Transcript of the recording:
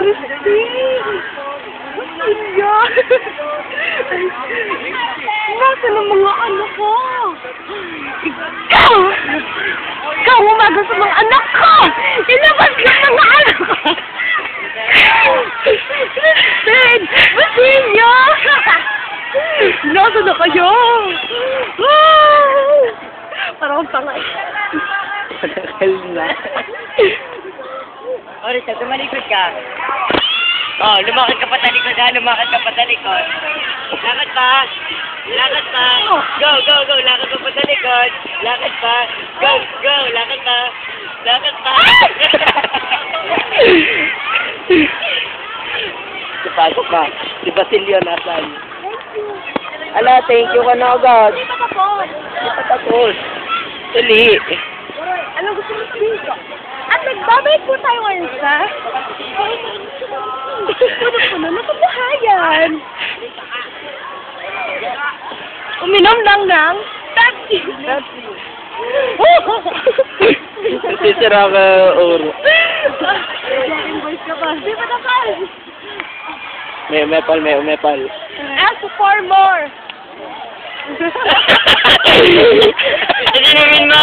Christine! Yan! Nasaan ang mga anak ko? Ikaw! Ikaw umaga sa mga anak ko! Ilabas ka ng mga anak ko! Christine! Basilio! Nasaan na kayo? Parang pangay. Panakal na. O, Richard, tumalikod ka. Oh, lumakad ka pa talikod ha, lumakad ka pa talikod. Lakad pa. Lakad pa. Go, go, go. Lakad ka pa talikod. Lakad pa. Go, go. Lakad pa. Lakad pa. Pasok pa. Si Basilio nasan? Ala, thank you ka na agad. Hindi pa tapos. Hindi pa tapos. Tuli. Ano gusto mo sabihin ko? At nagbabayad po tayo ngayon sa... Ano po na? Napabahayan. Uminom lang ng... Pepsi! Sisira ka, Oro. Invoice ka ba? Di ba tapos? May umepal. Ask for more! Hindi namin na.